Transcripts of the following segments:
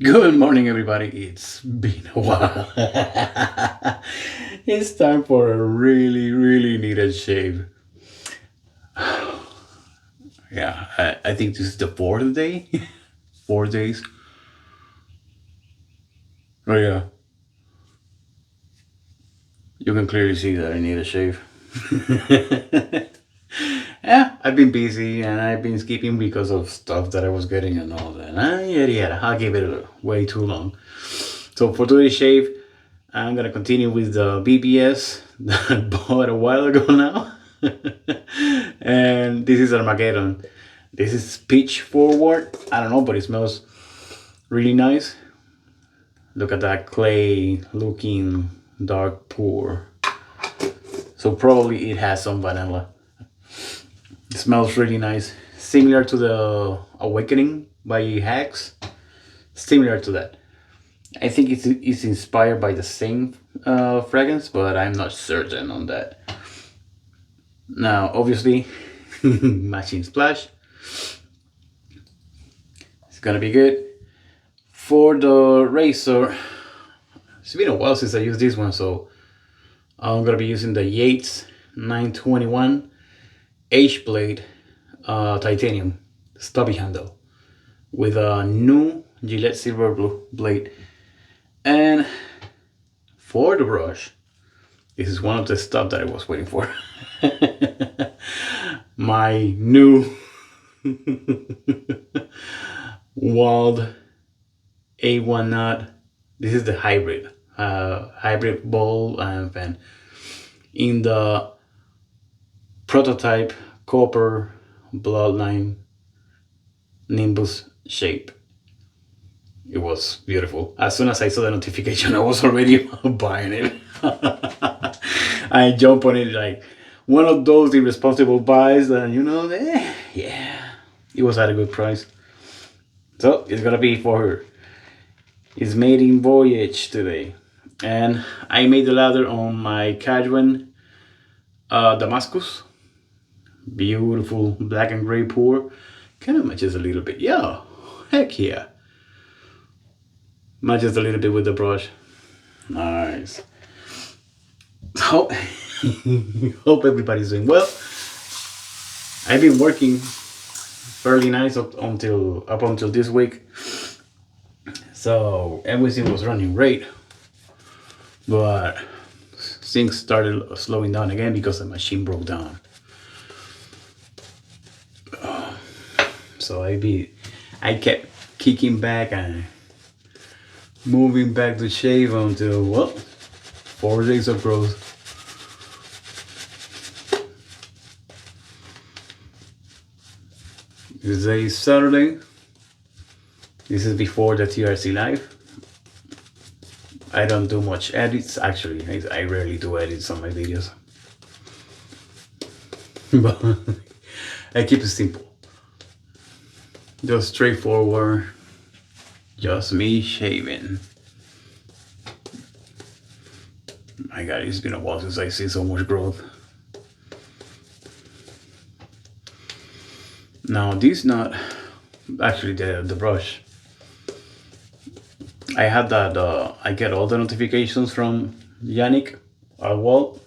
Good morning, everybody. It's been a while. It's time for a really needed shave. Yeah, I think this is the fourth day. 4 days. Oh, yeah. You can clearly see that I need a shave. Yeah, I've been busy and I've been skipping because of stuff that I was getting and all that. Yeah, I gave it way too long. So for today's shave, I'm gonna continue with the BBS that I bought a while ago now. And this is Armageddon. This is peach forward. I don't know, but it smells really nice. Look at that clay looking dark pour. So probably it has some vanilla. It smells really nice. Similar to the Awakening by Hacks. Similar to that. I think it's inspired by the same fragrance, but I'm not certain on that. Now, obviously, matching splash. It's gonna be good. For the razor, it's been a while since I used this one, so I'm gonna be using the Yates 921 H blade titanium stubby handle with a new Gillette Silver Blue blade. And for the brush, this is one of the stuff that I was waiting for. My new Wald A1 knot. This is the hybrid bowl and fan in the prototype copper bloodline nimbus shape. It was beautiful. As soon as I saw the notification, I was already buying it. I jumped on it like one of those irresponsible buys that, yeah, it was at a good price. So it's gonna be for her. It's made in Voyage today. And I made the lather on my Cashmeran Damascus. Beautiful black and gray pour. Kind of matches a little bit. Yeah, heck yeah. Matches a little bit with the brush. Nice. So, hope everybody's doing well. I've been working fairly nice up until this week. So everything was running great. But things started slowing down again because the machine broke down. So I kept kicking back and moving back to shave until 4 days of growth. Today is Saturday. This is before the TRC live. I don't do much edits. Actually, I rarely do edits on my videos. But I keep it simple. Just straightforward. Just me shaving. My God, it's been a while since I see so much growth. Now this knot, actually the brush, I had that, I get all the notifications from Yannick at Wald.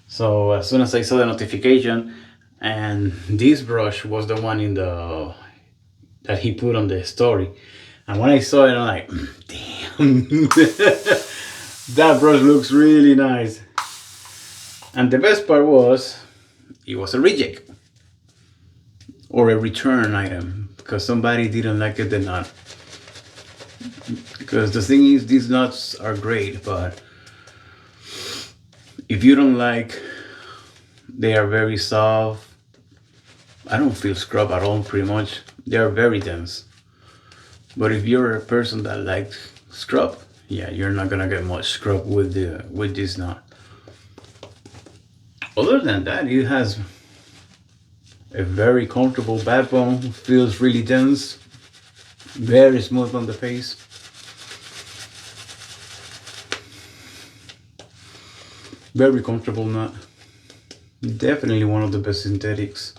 So as soon as I saw the notification, and this brush was the one that he put on the story. And when I saw it, I'm like, damn, that brush looks really nice. And the best part was, it was a reject. Or a return item, because somebody didn't like it, the knot. Because the thing is, these nuts are great, but if you don't like, they are very soft. I don't feel scrub at all, pretty much. They are very dense. But if you're a person that likes scrub, yeah, you're not gonna get much scrub with this knot. Other than that, it has a very comfortable backbone, feels really dense, very smooth on the face. Very comfortable knot. Definitely one of the best synthetics.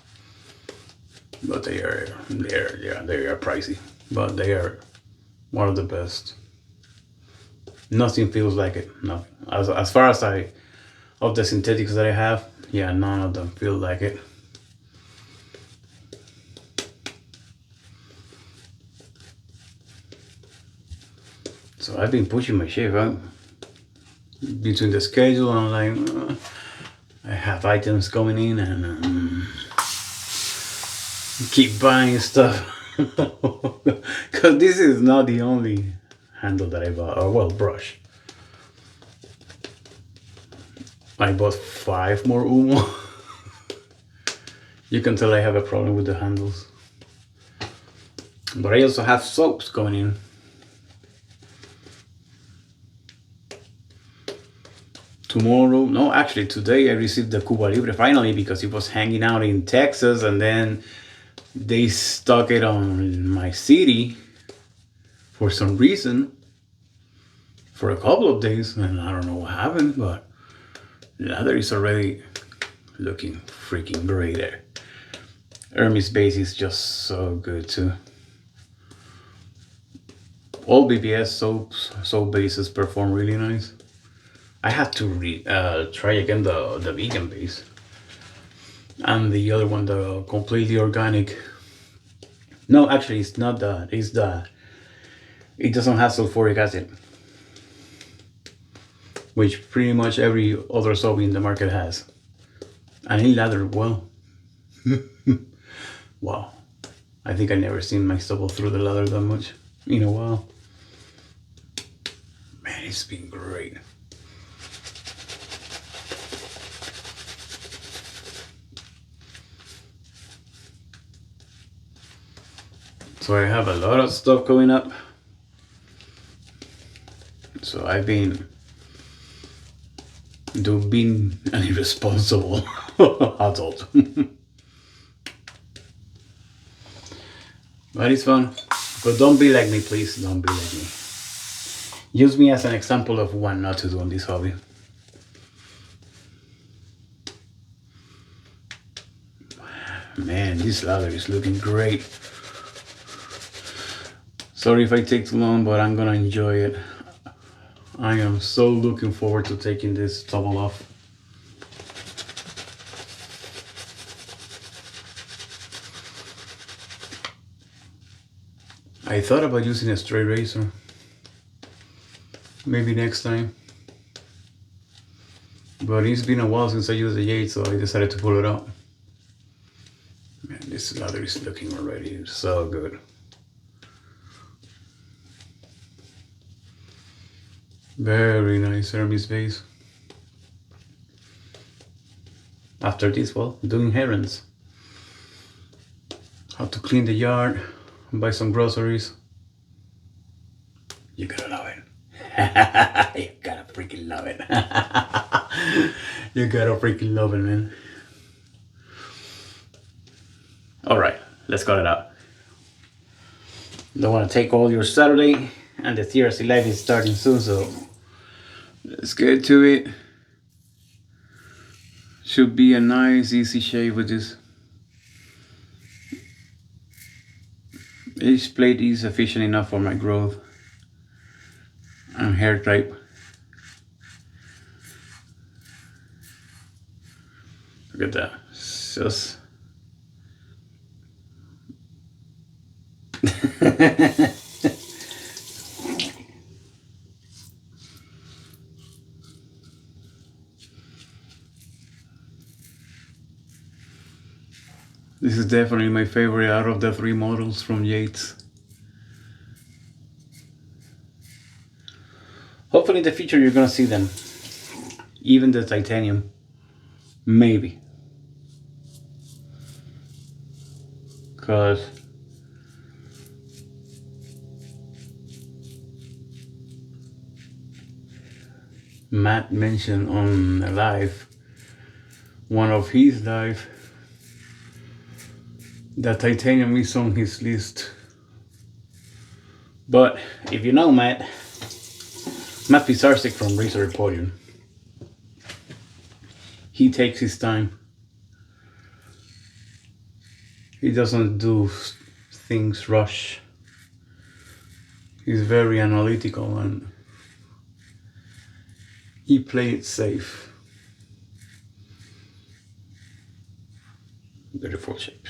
But they are pricey. But they are one of the best. Nothing feels like it. Nothing. As far as of the synthetics that I have, yeah, none of them feel like it. So I've been pushing my shave out between the schedule. I'm like, I have items coming in and keep buying stuff. Because this is not the only handle that I bought, or well, brush. I bought 5 more Umo. You can tell I have a problem with the handles. But I also have soaps going in. Tomorrow, no, actually today I received the Cuba Libre finally, because it was hanging out in Texas and then they stuck it on my city for some reason for a couple of days, and I don't know what happened, but Lather is already looking freaking great there. Hermes base is just so good too. All BBS soap bases perform really nice. I had to try again the vegan base and the other one, the completely organic. No, actually it's not that. It's it doesn't have sulfuric acid, which pretty much every other soap in the market has, and it lathered well. Wow, I think I never seen my stubble through the lather that much in a while. Man, it's been great. So I have a lot of stuff going up. So I've been being an irresponsible adult. But it's fun. But don't be like me, please. Don't be like me. Use me as an example of what not to do on this hobby. Man, this lather is looking great. Sorry if I take too long, but I'm gonna enjoy it. I am so looking forward to taking this stubble off. I thought about using a straight razor. Maybe next time. But it's been a while since I used the Yates, so I decided to pull it out. Man, this lather is looking already so good. Very nice Hermes base. After this, well, doing errands. How to clean the yard, buy some groceries. You gotta love it. You gotta freaking love it. You gotta freaking love it, man. Alright, let's cut it out. Don't want to take all your Saturday, and the TRC live is starting soon, so let's get to it. Should be a nice easy shave with this. Each blade is efficient enough for my growth and hair type. Look at that. It's just this is definitely my favorite out of the 3 models from Yates. Hopefully in the future you're gonna see them. Even the titanium. Maybe. Cause Matt mentioned on a live, one of his live, that titanium is on his list. But if you know Matt Pisarczyk from Razor Emporium, he takes his time. He doesn't do things rush. He's very analytical and he played it safe. Beautiful shape.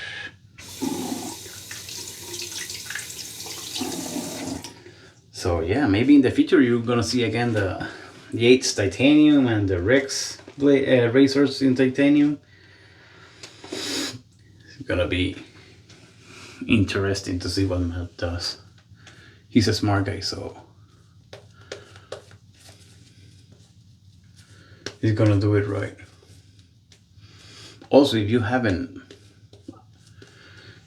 So yeah, maybe in the future you're gonna see again the Yates titanium and the Rex razors in titanium. It's gonna be interesting to see what Matt does. He's a smart guy, so he's gonna do it right. Also, if you haven't,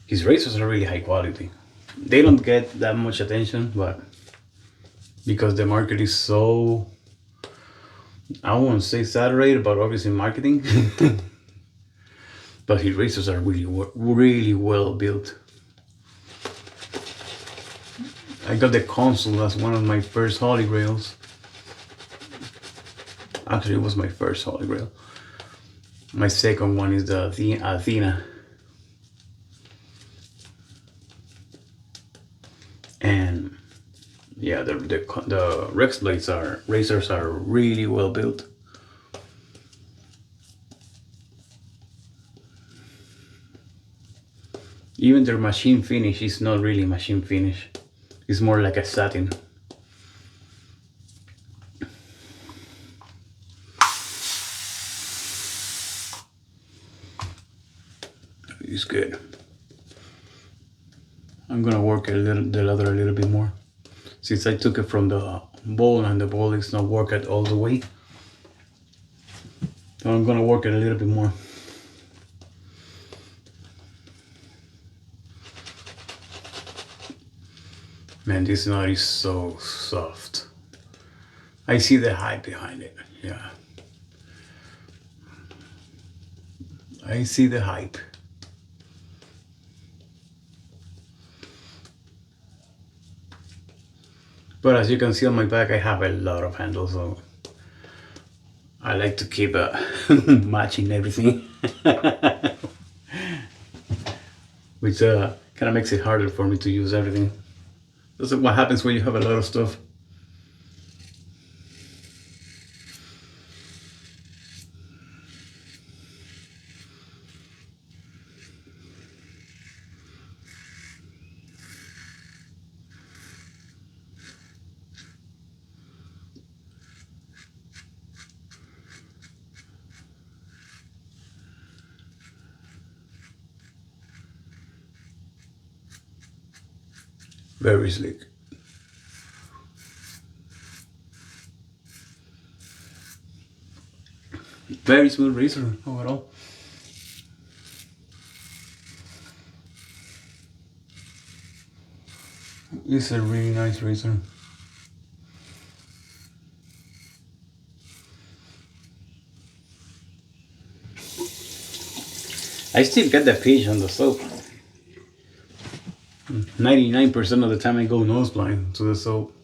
his razors are really high quality. They don't get that much attention, but because the market is so, I won't say saturated, but obviously marketing. But his razors are really well built. I got the console as one of my first Holy Grails. Actually, it was my first Holy Grail. My second one is the Athena. And yeah, the Rex blades razors are really well built. Even their machine finish is not really machine finish. It's more like a satin. It's good. I'm gonna work the leather a little bit more, since I took it from the bowl and the bowl is not worked all the way. So I'm gonna work it a little bit more. Man, this knot is so soft. I see the hype behind it, yeah. I see the hype. But as you can see on my back, I have a lot of handles, so I like to keep matching everything. Which kind of makes it harder for me to use everything. That's what happens when you have a lot of stuff. Very slick. Very smooth razor overall. It's a really nice razor. I still get the fish on the soap. 99% of the time I go nose blind to the soap.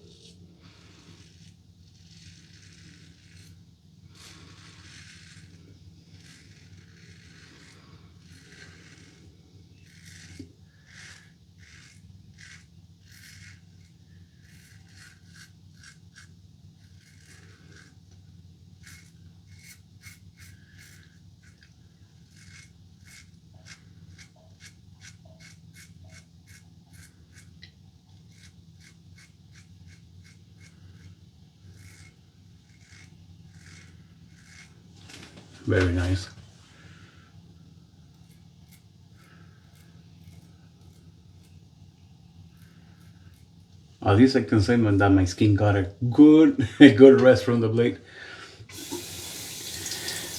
Very nice. At least I can say that my skin got a good rest from the blade.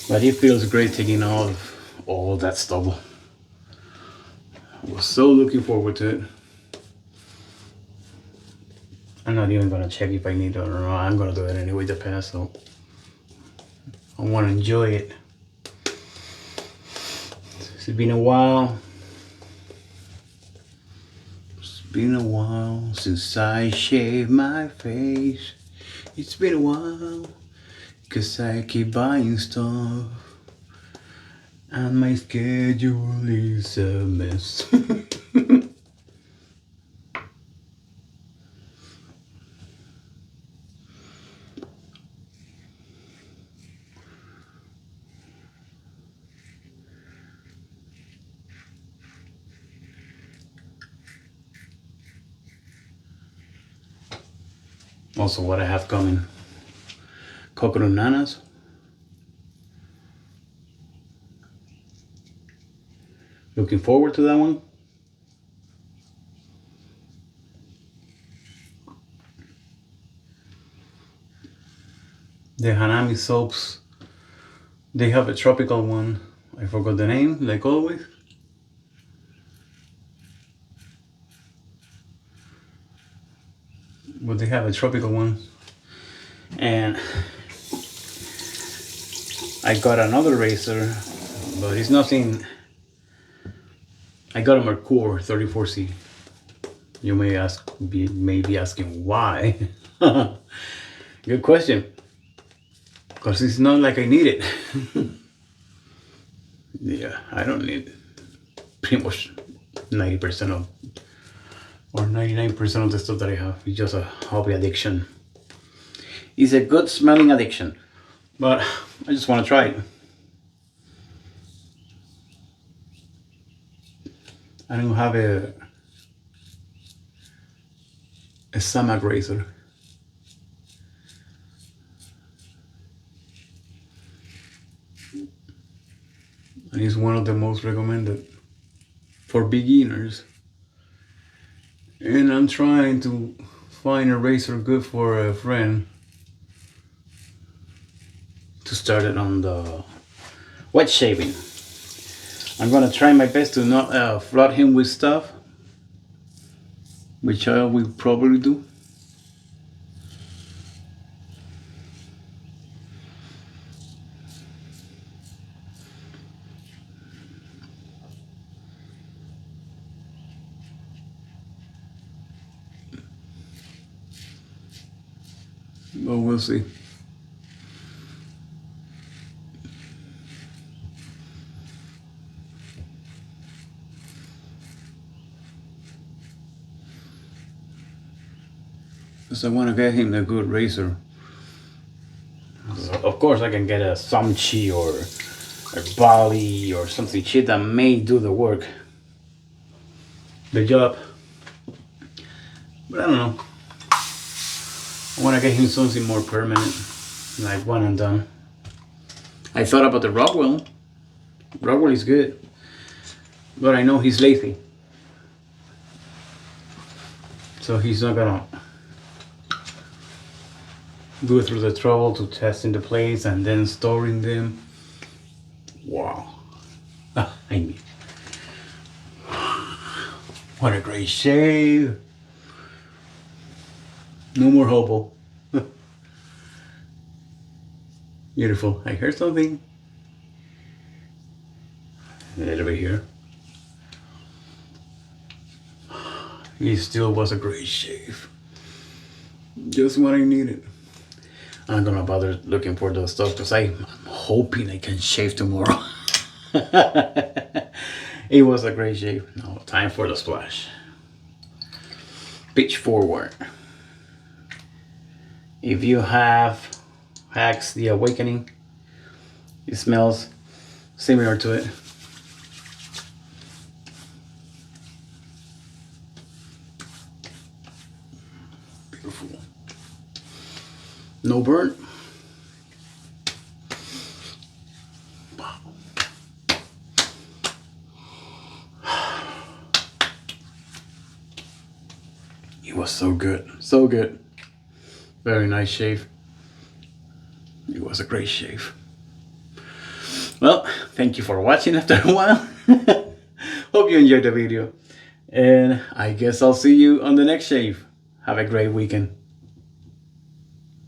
But it feels great taking off all that stubble. I was so looking forward to it. I'm not even gonna check if I need it or not. I'm gonna do it anyway, the pass, so I wanna enjoy it. It's been a while. It's been a while since I shaved my face. It's been a while, 'cause I keep buying stuff. And my schedule is a mess. Also what I have coming, coconut nanas. Looking forward to that one. The Hermes soaps, they have a tropical one. I forgot the name, like always. But they have a tropical one. And I got another razor, but it's nothing. I got a Mercure 34C. You may be asking why. Good question. Because it's not like I need it. Yeah, I don't need pretty much 90% of, or 99% of the stuff that I have. It's just a hobby addiction. It's a good smelling addiction, but I just want to try it. I don't have a Samak razor. And it's one of the most recommended for beginners. And I'm trying to find a razor good for a friend to start it on the wet shaving. I'm gonna try my best to not flood him with stuff, which I will probably do. But we'll see. Because I want to get him a good razor. Of course I can get a Samchi or a Bali or something cheap that may do the work, the job. But I don't know. I want to get him something more permanent, like one and done. I thought about the Rockwell. Rockwell is good, but I know he's lazy, so he's not gonna go through the trouble to testing the plates and then storing them. Wow. I mean, what a great shave. No more hobo. Beautiful. I heard something. A little bit here. It still was a great shave. Just what I needed. I'm not gonna bother looking for those stuff because I'm hoping I can shave tomorrow. It was a great shave. Now time for the splash. Pitch forward. If you have Hacks the Awakening, it smells similar to it. Beautiful. No burn. Wow. It was so good. So good. Very nice shave. It was a great shave. Well, thank you for watching after a while. Hope you enjoyed the video. And I guess I'll see you on the next shave. Have a great weekend.